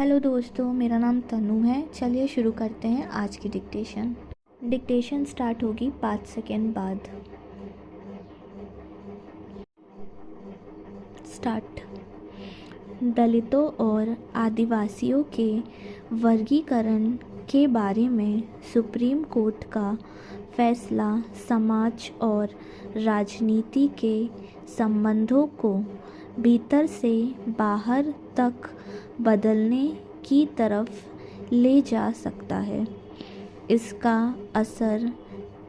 Hello दोस्तों, मेरा नाम तनु है। चलिए शुरू करते हैं आज की डिक्टेशन। डिक्टेशन स्टार्ट होगी 5 सेकेंड बाद। स्टार्ट। दलितों और आदिवासियों के वर्गीकरण के बारे में सुप्रीम कोर्ट का फैसला समाज और राजनीति के संबंधों को भीतर से बाहर तक बदलने की तरफ ले जा सकता है। इसका असर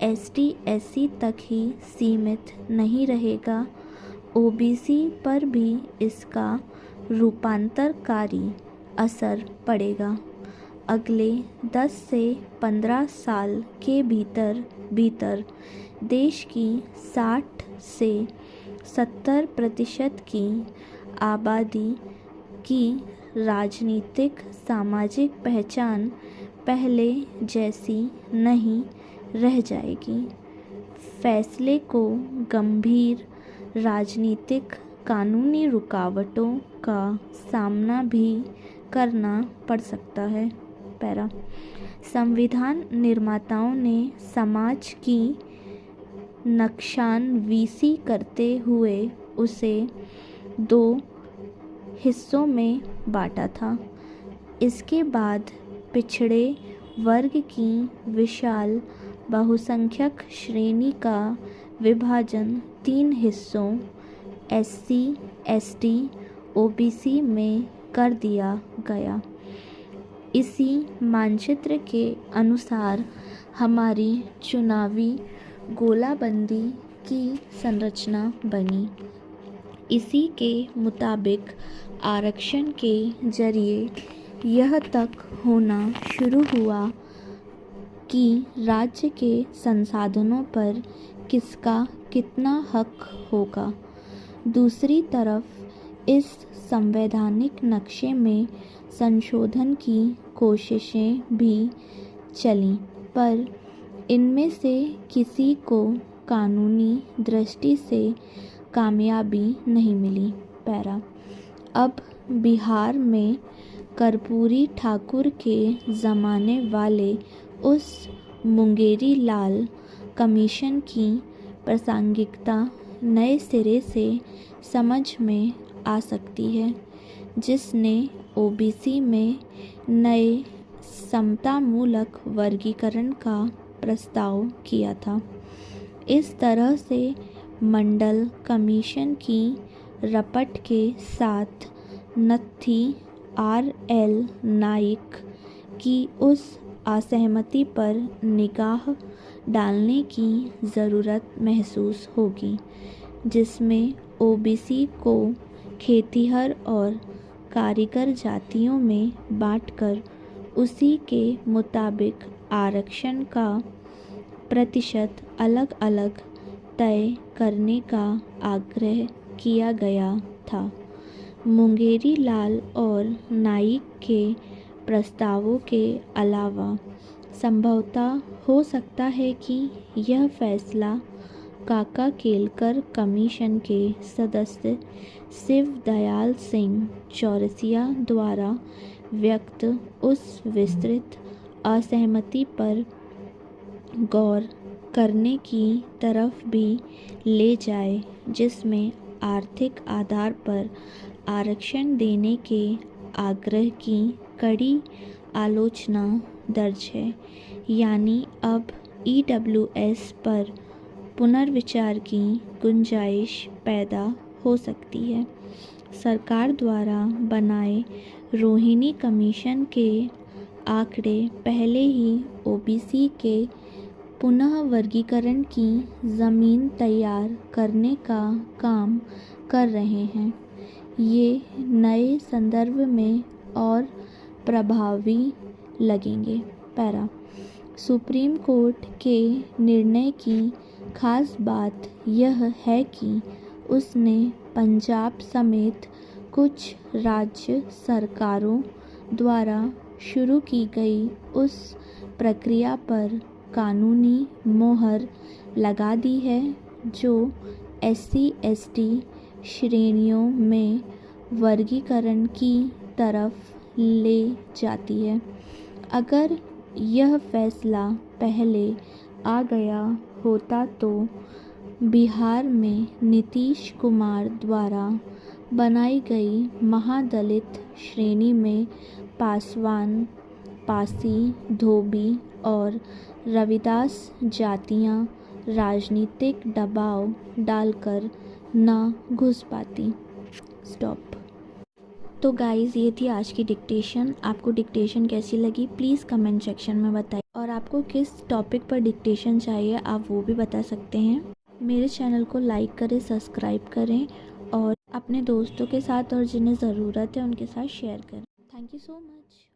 ST/SC तक ही सीमित नहीं रहेगा, OBC पर भी इसका रूपांतरकारी असर पड़ेगा। अगले 10 से 15 साल के भीतर देश की 60 से 70% की आबादी की राजनीतिक सामाजिक पहचान पहले जैसी नहीं रह जाएगी। फैसले को गंभीर राजनीतिक कानूनी रुकावटों का सामना भी करना पड़ सकता है। पैरा। संविधान निर्माताओं ने समाज की नक्शानवीसी करते हुए उसे 2 हिस्सों में बांटा था। इसके बाद पिछड़े वर्ग की विशाल बहुसंख्यक श्रेणी का विभाजन 3 हिस्सों SC, ST, OBC में कर दिया गया। इसी मानचित्र के अनुसार हमारी चुनावी गोलाबंदी की संरचना बनी। इसी के मुताबिक आरक्षण के जरिए यह तक होना शुरू हुआ कि राज्य के संसाधनों पर किसका कितना हक होगा। दूसरी तरफ इस संवैधानिक नक्शे में संशोधन की कोशिशें भी चलीं, पर इनमें से किसी को कानूनी दृष्टि से कामयाबी नहीं मिली। पैरा। अब बिहार में कर्पूरी ठाकुर के ज़माने वाले उस मुंगेरी लाल कमीशन की प्रासंगिकता नए सिरे से समझ में आ सकती है, जिसने OBC में नए समतामूलक वर्गीकरण का प्रस्ताव किया था। इस तरह से मंडल कमीशन की रपट के साथ नत्थी RL नाइक की उस असहमति पर निगाह डालने की ज़रूरत महसूस होगी, जिसमें OBC को खेतिहर और कारीगर जातियों में बांटकर उसी के मुताबिक आरक्षण का प्रतिशत अलग अलग तय करने का आग्रह किया गया था। मुंगेरी लाल और नाइक के प्रस्तावों के अलावा संभवतः हो सकता है कि यह फैसला काका केलकर कमीशन के सदस्य शिव दयाल सिंह चौरसिया द्वारा व्यक्त उस विस्तृत असहमति पर गौर करने की तरफ भी ले जाए, जिसमें आर्थिक आधार पर आरक्षण देने के आग्रह की कड़ी आलोचना दर्ज है। यानी अब EWS पर पुनर्विचार की गुंजाइश पैदा हो सकती है। सरकार द्वारा बनाए रोहिणी कमीशन के आंकड़े पहले ही OBC के पुनः वर्गीकरण की ज़मीन तैयार करने का काम कर रहे हैं। ये नए संदर्भ में और प्रभावी लगेंगे। पैरा। सुप्रीम कोर्ट के निर्णय की खास बात यह है कि उसने पंजाब समेत कुछ राज्य सरकारों द्वारा शुरू की गई उस प्रक्रिया पर कानूनी मोहर लगा दी है जो SC/ST श्रेणियों में वर्गीकरण की तरफ ले जाती है। अगर यह फैसला पहले आ गया होता तो बिहार में नीतीश कुमार द्वारा बनाई गई महादलित श्रेणी में पासवान, पासी, धोबी और रविदास जातियां राजनीतिक दबाव डालकर न घुस पाती। स्टॉप। तो गाइज़, ये थी आज की डिक्टेशन। आपको डिक्टेशन कैसी लगी प्लीज़ कमेंट सेक्शन में बताइए, और आपको किस टॉपिक पर डिक्टेशन चाहिए आप वो भी बता सकते हैं। मेरे चैनल को लाइक करें, सब्सक्राइब करें और अपने दोस्तों के साथ और जिन्हें ज़रूरत है उनके साथ शेयर करें। Thank you so much.